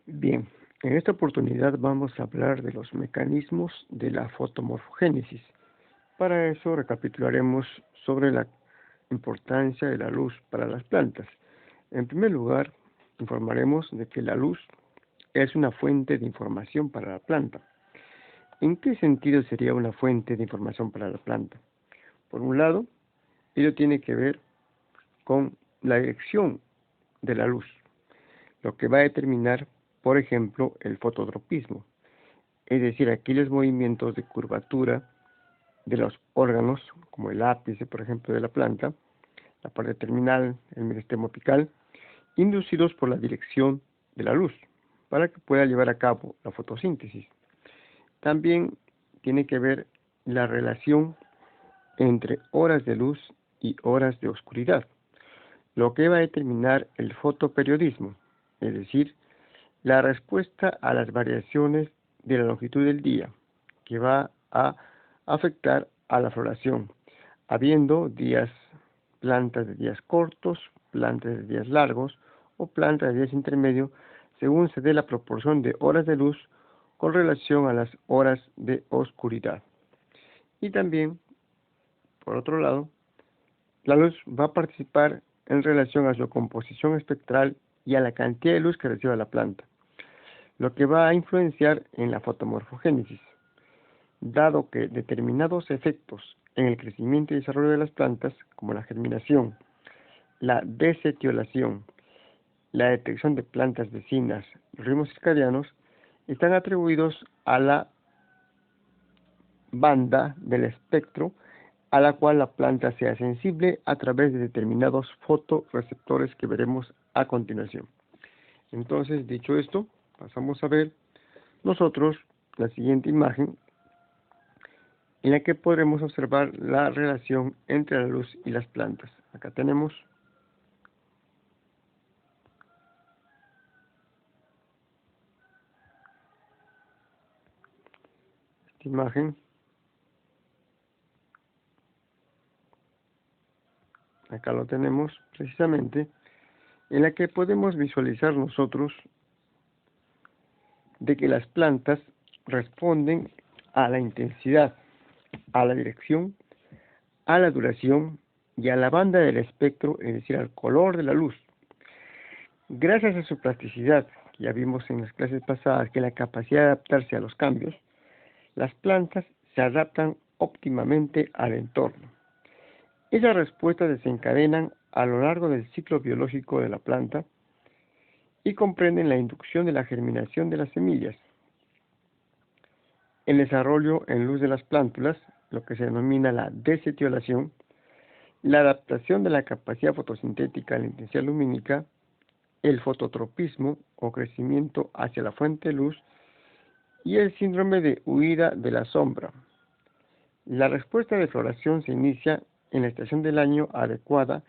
Bien, en esta oportunidad vamos a hablar de los mecanismos de la fotomorfogénesis. Para eso recapitularemos sobre la importancia de la luz para las plantas. En primer lugar, informaremos de que la luz es una fuente de información para la planta. ¿En qué sentido sería una fuente de información para la planta? Por un lado, ello tiene que ver con la dirección de la luz, lo que va a determinar, por ejemplo, el fototropismo, es decir, aquellos movimientos de curvatura de los órganos, como el ápice, por ejemplo, de la planta, la parte terminal, el meristemo apical, inducidos por la dirección de la luz, para que pueda llevar a cabo la fotosíntesis. También tiene que ver la relación entre horas de luz y horas de oscuridad, lo que va a determinar el fotoperiodismo, es decir, la respuesta a las variaciones de la longitud del día, que va a afectar a la floración, habiendo plantas de días cortos, plantas de días largos o plantas de días intermedios, según se dé la proporción de horas de luz con relación a las horas de oscuridad. Y también, por otro lado, la luz va a participar en relación a su composición espectral y a la cantidad de luz que recibe la planta, lo que va a influenciar en la fotomorfogénesis, dado que determinados efectos en el crecimiento y desarrollo de las plantas, como la germinación, la desetiolación, la detección de plantas vecinas, los ritmos circadianos, están atribuidos a la banda del espectro a la cual la planta sea sensible a través de determinados fotorreceptores que veremos a continuación. Entonces, dicho esto, pasamos a ver nosotros la siguiente imagen en la que podremos observar la relación entre la luz y las plantas. Acá tenemos esta imagen. Acá lo tenemos precisamente, en la que podemos visualizar nosotros de que las plantas responden a la intensidad, a la dirección, a la duración y a la banda del espectro, es decir, al color de la luz. Gracias a su plasticidad, que ya vimos en las clases pasadas, que la capacidad de adaptarse a los cambios, las plantas se adaptan óptimamente al entorno. Esas respuestas desencadenan a lo largo del ciclo biológico de la planta y comprenden la inducción de la germinación de las semillas, el desarrollo en luz de las plántulas, lo que se denomina la desetiolación, la adaptación de la capacidad fotosintética a la intensidad lumínica, el fototropismo o crecimiento hacia la fuente de luz y el síndrome de huida de la sombra. La respuesta de floración se inicia en la estación del año adecuada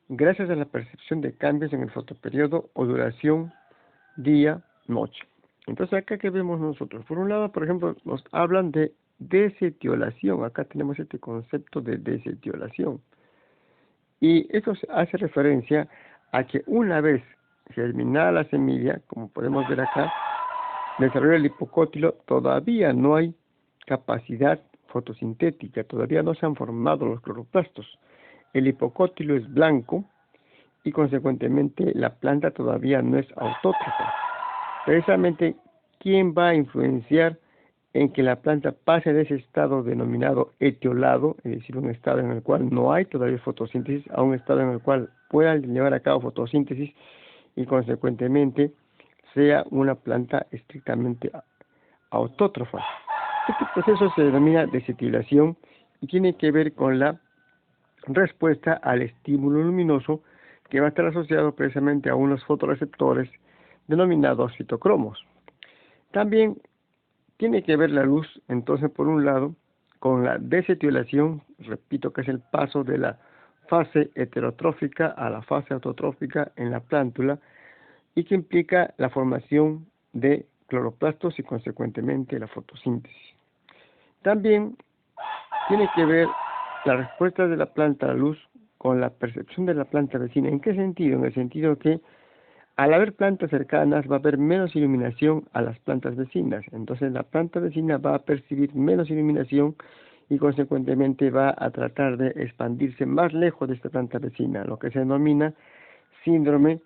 gracias a la percepción de cambios en el fotoperiodo o duración día-noche. Entonces, acá que vemos nosotros, por un lado, por ejemplo, nos hablan de desetiolación. Acá tenemos este concepto de desetiolación. Y esto hace referencia a que una vez germinada la semilla, como podemos ver acá, desarrollo del hipocótilo, todavía no hay capacidad fotosintética, todavía no se han formado los cloroplastos. El hipocótilo es blanco y consecuentemente la planta todavía no es autótrofa. Precisamente, ¿quién va a influenciar en que la planta pase de ese estado denominado etiolado, es decir, un estado en el cual no hay todavía fotosíntesis, a un estado en el cual pueda llevar a cabo fotosíntesis y consecuentemente sea una planta estrictamente autótrofa? Este proceso se denomina desetilación y tiene que ver con la respuesta al estímulo luminoso que va a estar asociado precisamente a unos fotorreceptores denominados fitocromos. También tiene que ver la luz, entonces, por un lado, con la desetiolación, repito que es el paso de la fase heterotrófica a la fase autotrófica en la plántula y que implica la formación de cloroplastos y consecuentemente la fotosíntesis. También tiene que ver la respuesta de la planta a la luz con la percepción de la planta vecina. ¿En qué sentido? En el sentido que Al haber plantas cercanas va a haber menos iluminación a las plantas vecinas. Entonces la planta vecina va a percibir menos iluminación y consecuentemente va a tratar de expandirse más lejos de esta planta vecina, lo que se denomina síndrome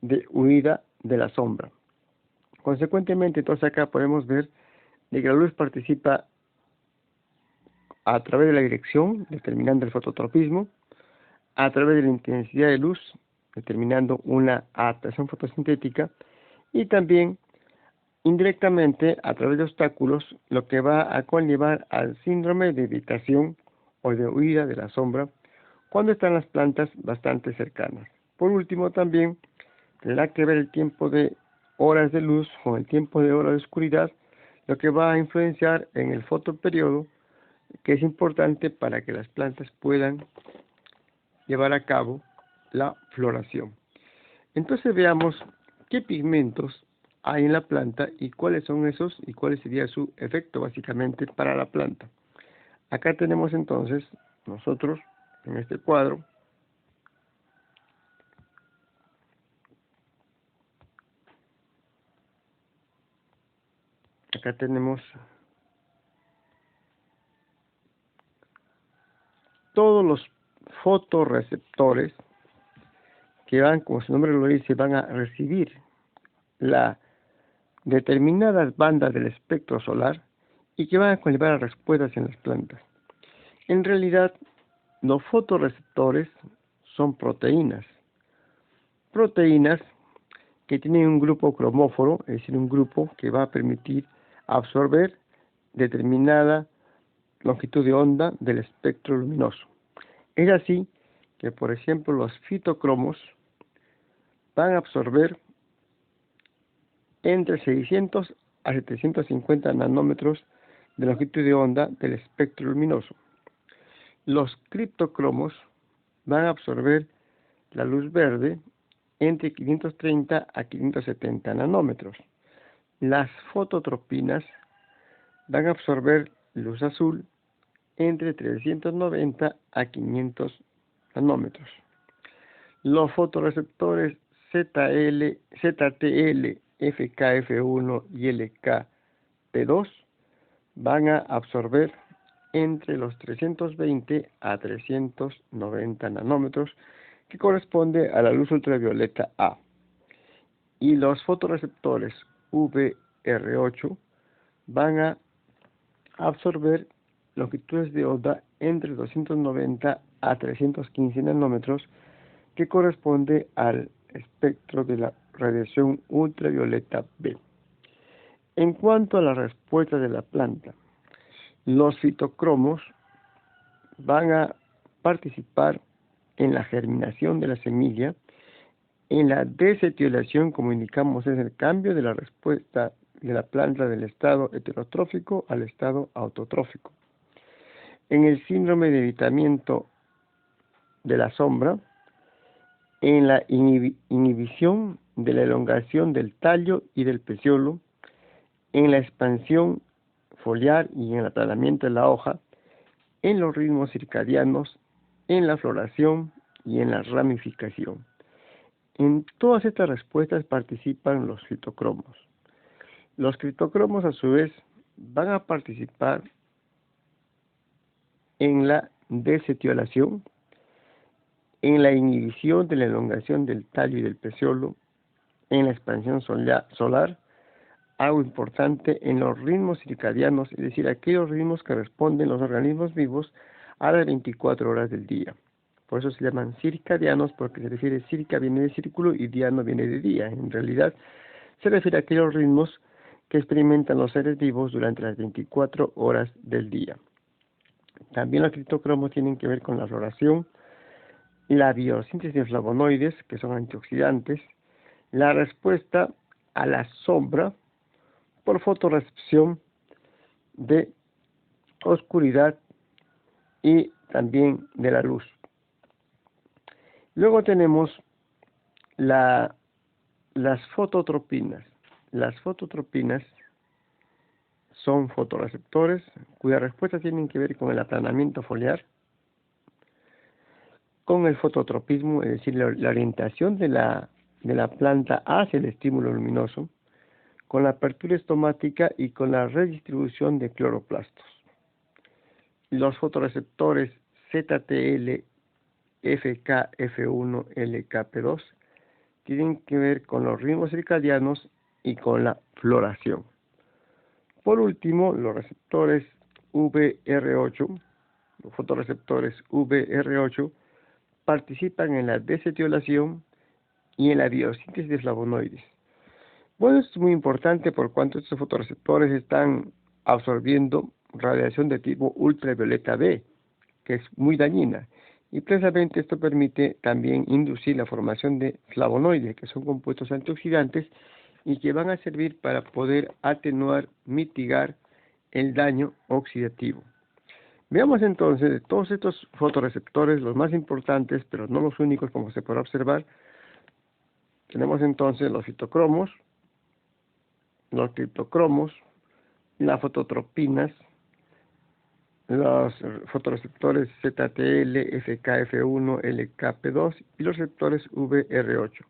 de huida de la sombra. Consecuentemente, entonces acá podemos ver de que la luz participa a través de la dirección, determinando el fototropismo, a través de la intensidad de luz, determinando una adaptación fotosintética, y también indirectamente a través de obstáculos, lo que va a conllevar al síndrome de evitación o de huida de la sombra cuando están las plantas bastante cercanas. Por último, también tendrá que ver el tiempo de horas de luz con el tiempo de horas de oscuridad, lo que va a influenciar en el fotoperiodo, que es importante para que las plantas puedan llevar a cabo la floración. Entonces veamos qué pigmentos hay en la planta y cuáles son esos y cuál sería su efecto básicamente para la planta. Acá tenemos entonces nosotros en este cuadro todos los fotorreceptores que van, como su nombre lo dice, van a recibir las determinadas bandas del espectro solar y que van a conllevar a respuestas en las plantas. En realidad, los fotorreceptores son proteínas que tienen un grupo cromóforo, es decir, un grupo que va a permitir absorber determinada longitud de onda del espectro luminoso. Es así que, por ejemplo, los fitocromos van a absorber entre 600 a 750 nanómetros de longitud de onda del espectro luminoso. Los criptocromos van a absorber la luz verde entre 530 a 570 nanómetros. Las fototropinas van a absorber luz azul entre 390 a 500 nanómetros. Los fotorreceptores ZTL, FKF1 y LKP2 van a absorber entre los 320 a 390 nanómetros, que corresponde a la luz ultravioleta A. Y los fotorreceptores VR8 van a absorber longitudes de onda entre 290 a 315 nanómetros, que corresponde al espectro de la radiación ultravioleta B. En cuanto a la respuesta de la planta, los fitocromos van a participar en la germinación de la semilla, en la desetiolación, como indicamos, es el cambio de la respuesta de la planta del estado heterotrófico al estado autotrófico. En el síndrome de evitamiento de la sombra, en la inhibición de la elongación del tallo y del peciolo, en la expansión foliar y en el aplanamiento de la hoja, en los ritmos circadianos, en la floración y en la ramificación. En todas estas respuestas participan los fitocromos. Los criptocromos, a su vez, van a participar en la desetiolación, en la inhibición de la elongación del tallo y del peciolo, en la expansión solar, algo importante, en los ritmos circadianos, es decir, aquellos ritmos que responden los organismos vivos a las 24 horas del día. Por eso se llaman circadianos, porque se refiere, circa viene de círculo y diano viene de día. En realidad se refiere a aquellos ritmos que experimentan los seres vivos durante las 24 horas del día. También los criptocromos tienen que ver con la floración, la biosíntesis de flavonoides, que son antioxidantes, la respuesta a la sombra por fotorrecepción de oscuridad y también de la luz. Luego tenemos las fototropinas. Las fototropinas son fotorreceptores cuyas respuestas tienen que ver con el aplanamiento foliar, con el fototropismo, es decir, la orientación de la de la planta hacia el estímulo luminoso, con la apertura estomática y con la redistribución de cloroplastos. Los fotorreceptores ZTL, FK, F1, LKP2 tienen que ver con los ritmos circadianos y con la floración. Por último, los receptores VR8, los fotorreceptores VR8 participan en la desetiolación y en la biosíntesis de flavonoides. Bueno, esto es muy importante por cuanto estos fotorreceptores están absorbiendo radiación de tipo ultravioleta B, que es muy dañina, y precisamente esto permite también inducir la formación de flavonoides, que son compuestos antioxidantes y que van a servir para poder atenuar, mitigar el daño oxidativo. Veamos entonces de todos estos fotorreceptores, los más importantes, pero no los únicos, como se podrá observar. Tenemos entonces los fitocromos, los criptocromos, las fototropinas, los fotorreceptores ZTL, FKF1, LKP2 y los receptores VR8.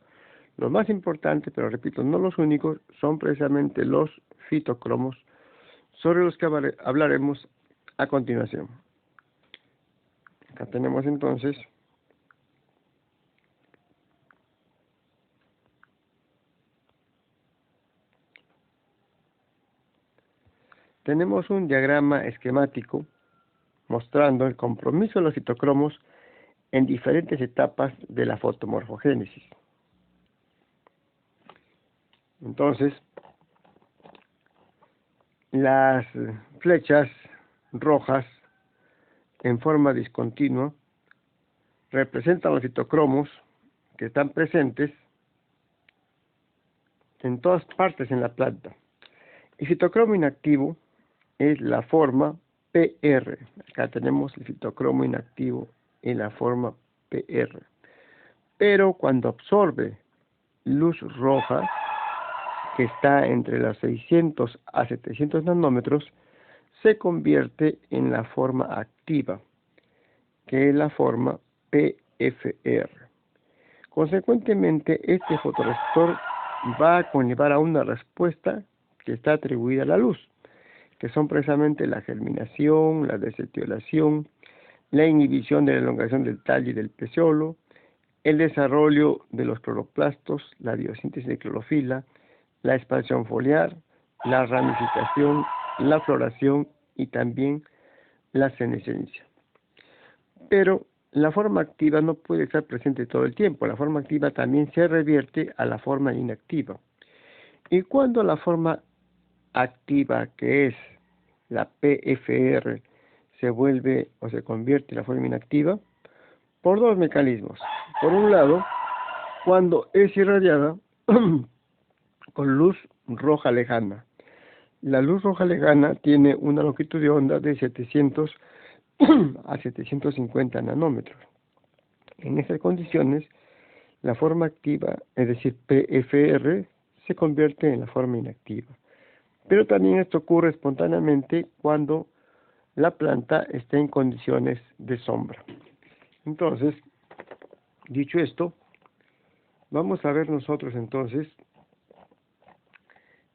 Los más importantes, pero repito, no los únicos, son precisamente los fitocromos, sobre los que hablaremos a continuación. Acá tenemos entonces un diagrama esquemático mostrando el compromiso de los fitocromos en diferentes etapas de la fotomorfogénesis. Entonces, las flechas rojas en forma discontinua representan los fitocromos que están presentes en todas partes en la planta. El fitocromo inactivo es la forma PR. Acá tenemos el fitocromo inactivo en la forma PR. Pero cuando absorbe luz roja, que está entre los 600 a 700 nanómetros, se convierte en la forma activa, que es la forma PFR. Consecuentemente, este fotorreceptor va a conllevar a una respuesta que está atribuida a la luz, que son precisamente la germinación, la desetiolación, la inhibición de la elongación del tallo y del peciolo, el desarrollo de los cloroplastos, la biosíntesis de clorofila, la expansión foliar, la ramificación, la floración y también la senescencia. Pero la forma activa no puede estar presente todo el tiempo. La forma activa también se revierte a la forma inactiva. Y cuando la forma activa, que es la PFR, se vuelve o se convierte en la forma inactiva, por dos mecanismos. Por un lado, cuando es irradiada con luz roja lejana. La luz roja lejana tiene una longitud de onda de 700 a 750 nanómetros. En esas condiciones, la forma activa, es decir, PFR, se convierte en la forma inactiva. Pero también esto ocurre espontáneamente cuando la planta está en condiciones de sombra. Entonces, dicho esto, vamos a ver nosotros entonces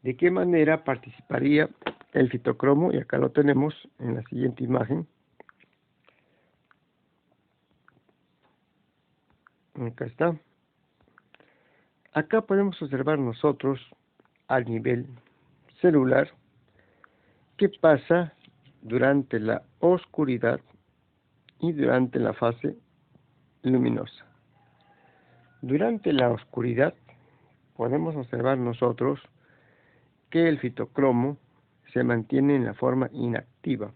de qué manera participaría el fitocromo, y acá lo tenemos en la siguiente imagen. Acá está. Acá podemos observar nosotros a nivel celular qué pasa durante la oscuridad y durante la fase luminosa. Durante la oscuridad podemos observar nosotros que el fitocromo se mantiene en la forma inactiva.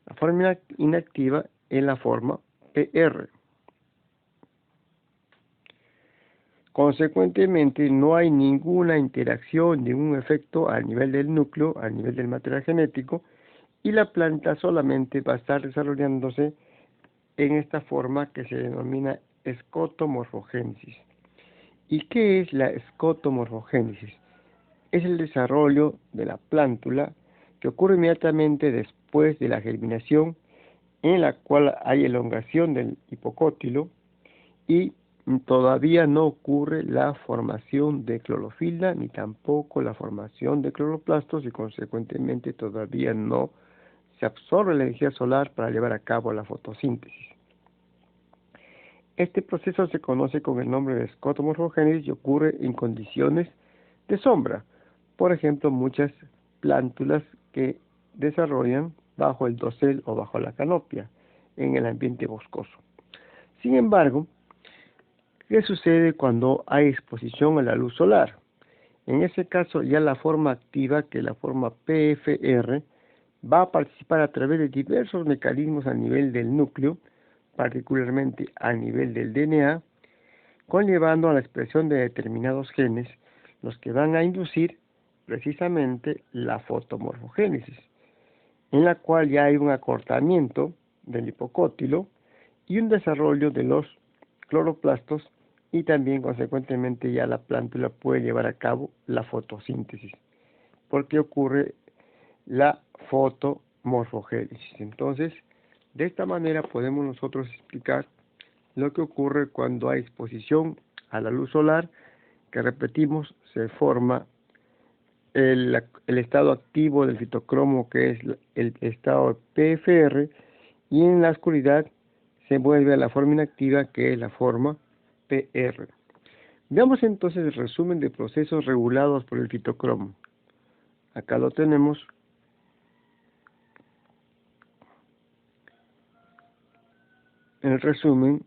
La forma inactiva es la forma PR. Consecuentemente, no hay ninguna interacción, ningún efecto a nivel del núcleo, a nivel del material genético, y la planta solamente va a estar desarrollándose en esta forma que se denomina escotomorfogénesis. ¿Y qué es la escotomorfogénesis? Es el desarrollo de la plántula que ocurre inmediatamente después de la germinación, en la cual hay elongación del hipocótilo y todavía no ocurre la formación de clorofila ni tampoco la formación de cloroplastos y consecuentemente todavía no se absorbe la energía solar para llevar a cabo la fotosíntesis. Este proceso se conoce con el nombre de escotomorfogénesis y ocurre en condiciones de sombra. Por ejemplo, muchas plántulas que desarrollan bajo el dosel o bajo la canopia en el ambiente boscoso. Sin embargo, ¿qué sucede cuando hay exposición a la luz solar? En ese caso, ya la forma activa, que es la forma PFR, va a participar a través de diversos mecanismos a nivel del núcleo, particularmente a nivel del DNA, conllevando a la expresión de determinados genes, los que van a inducir precisamente la fotomorfogénesis, en la cual ya hay un acortamiento del hipocótilo y un desarrollo de los cloroplastos y también consecuentemente ya la plántula puede llevar a cabo la fotosíntesis, porque ocurre la fotomorfogénesis. Entonces, de esta manera podemos nosotros explicar lo que ocurre cuando hay exposición a la luz solar, que repetimos, se forma el estado activo del fitocromo, que es el estado PFR, y en la oscuridad se vuelve a la forma inactiva, que es la forma PR. Veamos entonces el resumen de procesos regulados por el fitocromo. Acá lo tenemos. El resumen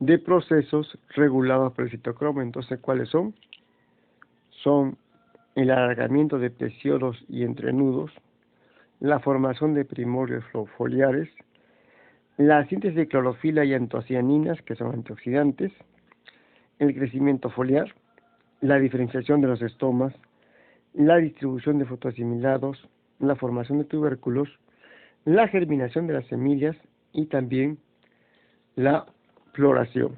de procesos regulados por el fitocromo. Entonces, ¿cuáles son? Son el alargamiento de peciolos y entrenudos, la formación de primorios foliares, la síntesis de clorofila y antocianinas, que son antioxidantes, el crecimiento foliar, la diferenciación de los estomas, la distribución de fotoasimilados, la formación de tubérculos, la germinación de las semillas y también la floración.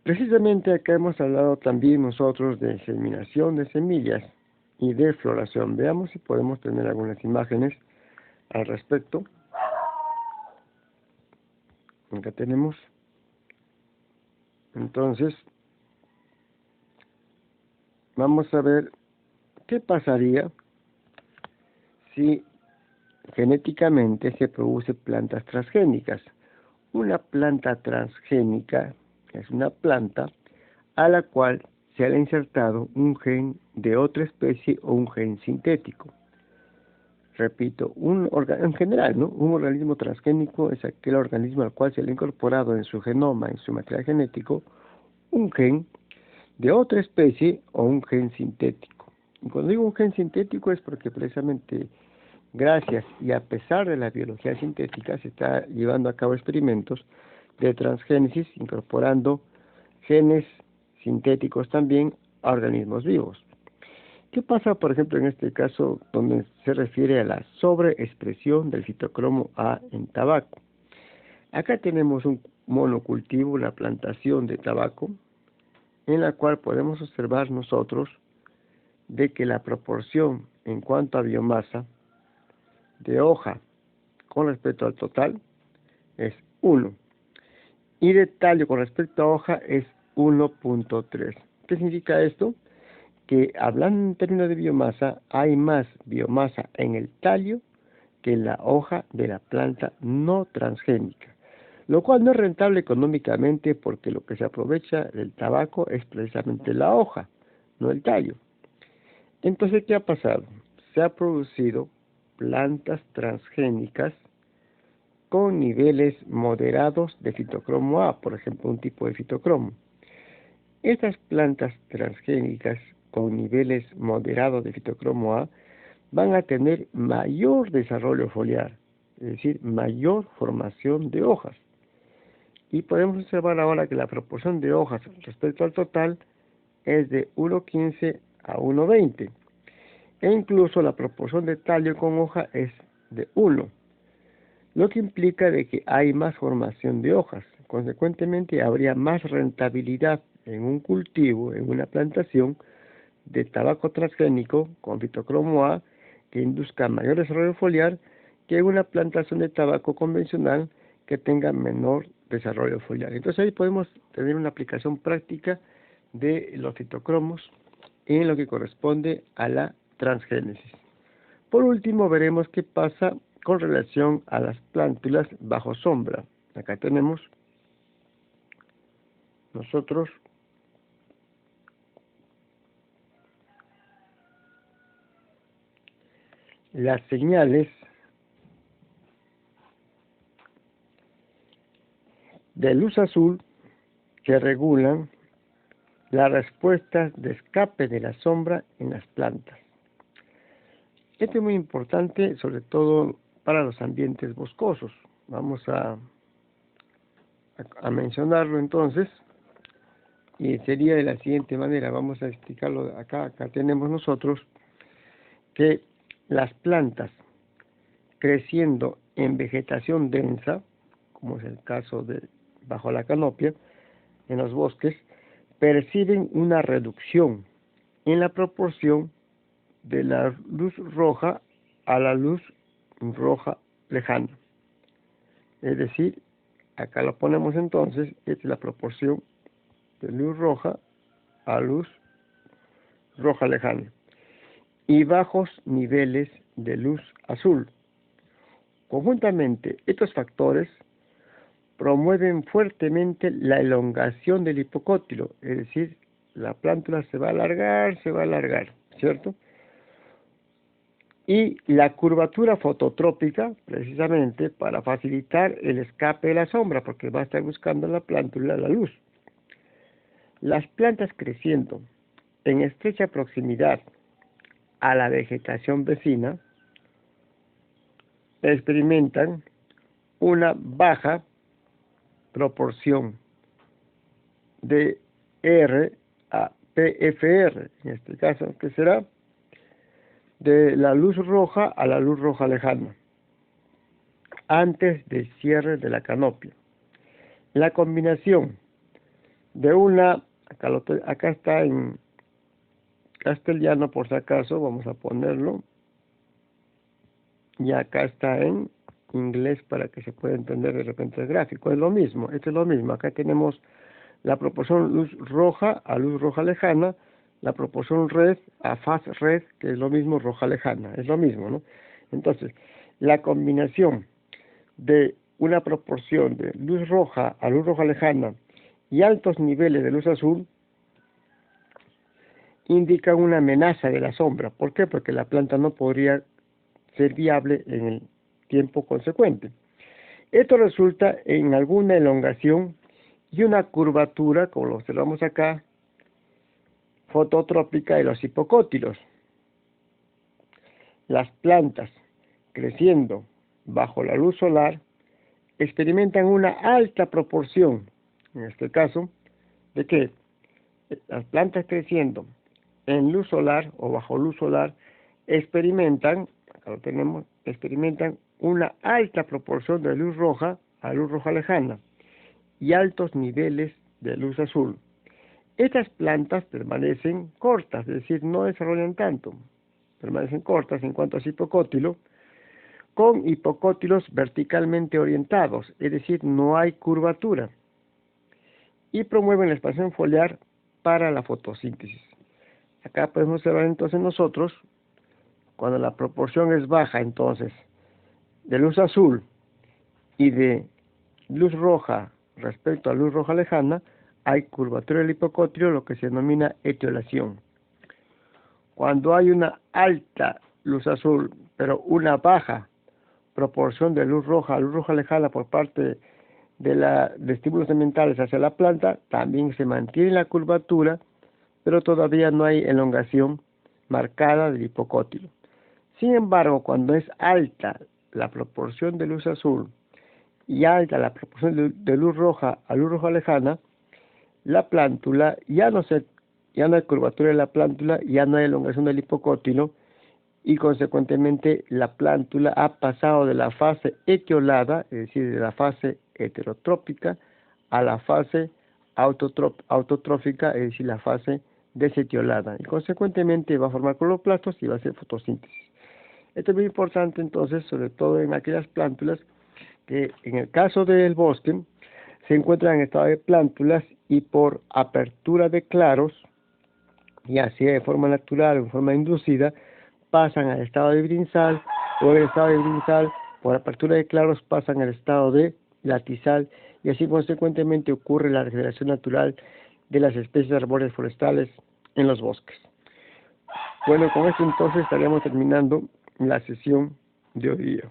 Precisamente acá hemos hablado también nosotros de germinación de semillas y de floración. Veamos si podemos tener algunas imágenes al respecto. Acá tenemos. Entonces, vamos a ver qué pasaría si genéticamente se produce plantas transgénicas. Una planta transgénica es una planta a la cual se ha insertado un gen de otra especie o un gen sintético. Repito, en general, ¿no? Un organismo transgénico es aquel organismo al cual se le ha incorporado en su genoma, en su material genético, un gen de otra especie o un gen sintético. Y cuando digo un gen sintético es porque precisamente gracias y a pesar de la biología sintética se está llevando a cabo experimentos de transgénesis incorporando genes sintéticos también a organismos vivos. ¿Qué pasa, por ejemplo, en este caso donde se refiere a la sobreexpresión del fitocromo A en tabaco? Acá tenemos un monocultivo, la plantación de tabaco, en la cual podemos observar nosotros de que la proporción en cuanto a biomasa de hoja con respecto al total es 1 y de tallo con respecto a hoja es 1.3. ¿Qué significa esto? Que hablando en términos de biomasa, hay más biomasa en el tallo que en la hoja de la planta no transgénica, lo cual no es rentable económicamente porque lo que se aprovecha del tabaco es precisamente la hoja, no el tallo. Entonces, ¿qué ha pasado? Se ha producido plantas transgénicas con niveles moderados de fitocromo A, por ejemplo, un tipo de fitocromo. Estas plantas transgénicas con niveles moderados de fitocromo A van a tener mayor desarrollo foliar, es decir, mayor formación de hojas. Y podemos observar ahora que la proporción de hojas respecto al total es de 1.15 a 1.20. E incluso la proporción de tallo con hoja es de 1, lo que implica de que hay más formación de hojas. Consecuentemente, habría más rentabilidad en un cultivo, en una plantación de tabaco transgénico con fitocromo A que induzca mayor desarrollo foliar que una plantación de tabaco convencional que tenga menor desarrollo foliar. Entonces ahí podemos tener una aplicación práctica de los fitocromos en lo que corresponde a la transgénesis. Por último, veremos qué pasa con relación a las plántulas bajo sombra. Acá tenemos nosotros las señales de luz azul que regulan las respuestas de escape de la sombra en las plantas. Esto es muy importante, sobre todo para los ambientes boscosos. Vamos a mencionarlo entonces, y sería de la siguiente manera. Vamos a explicarlo acá. Acá tenemos nosotros que las plantas creciendo en vegetación densa, como es el caso de bajo la canopia, en los bosques, perciben una reducción en la proporción de la luz roja a la luz roja lejana. Es decir, acá lo ponemos entonces, esta es la proporción de luz roja a luz roja lejana. Y bajos niveles de luz azul. Conjuntamente, estos factores promueven fuertemente la elongación del hipocótilo, es decir, la plántula se va a alargar, ¿cierto? Y la curvatura fototrópica, precisamente para facilitar el escape de la sombra, porque va a estar buscando la plántula la luz. Las plantas creciendo en estrecha proximidad a la vegetación vecina experimentan una baja proporción de R a PFR, en este caso, que será de la luz roja a la luz roja lejana, antes del cierre de la canopia. La combinación de una, acá está en castellano por si acaso, vamos a ponerlo, y acá está en inglés para que se pueda entender de repente el gráfico. Es lo mismo, esto es lo mismo. Acá tenemos la proporción luz roja a luz roja lejana, la proporción red a faz red, que es lo mismo roja lejana, es lo mismo, ¿no? Entonces, la combinación de una proporción de luz roja a luz roja lejana y altos niveles de luz azul indican una amenaza de la sombra. ¿Por qué? Porque la planta no podría ser viable en el tiempo consecuente. Esto resulta en alguna elongación y una curvatura, como lo observamos acá, fototrópica de los hipocótilos. Las plantas creciendo bajo la luz solar experimentan una alta proporción, en este caso, de que las plantas creciendo en luz solar o bajo luz solar experimentan, acá lo tenemos, experimentan una alta proporción de luz roja a luz roja lejana y altos niveles de luz azul. Estas plantas permanecen cortas, es decir, no desarrollan tanto, permanecen cortas en cuanto a su hipocótilo, con hipocótilos verticalmente orientados, es decir, no hay curvatura, y promueven la expansión foliar para la fotosíntesis. Acá podemos observar entonces nosotros, cuando la proporción es baja, entonces, de luz azul y de luz roja respecto a luz roja lejana, hay curvatura del hipocótilo, lo que se denomina etiolación. Cuando hay una alta luz azul, pero una baja proporción de luz roja a luz roja lejana por parte de estímulos ambientales hacia la planta, también se mantiene la curvatura, pero todavía no hay elongación marcada del hipocótilo. Sin embargo, cuando es alta la proporción de luz azul y alta la proporción de luz roja a luz roja lejana, la plántula ya no hay curvatura de la plántula, ya no hay elongación del hipocótilo y consecuentemente la plántula ha pasado de la fase etiolada, es decir, de la fase heterotrópica a la fase autotrófica, es decir, la fase desetiolada, y consecuentemente va a formar cloroplastos y va a hacer fotosíntesis. Esto es muy importante entonces, sobre todo en aquellas plántulas que en el caso del bosque se encuentran en estado de plántulas y por apertura de claros, ya sea de forma natural o en forma inducida, pasan al estado de brinzal, o en el estado de brinzal, por apertura de claros, pasan al estado de latizal, y así consecuentemente ocurre la regeneración natural de las especies arbóreas forestales en los bosques. Bueno, con esto entonces estaríamos terminando la sesión de hoy día.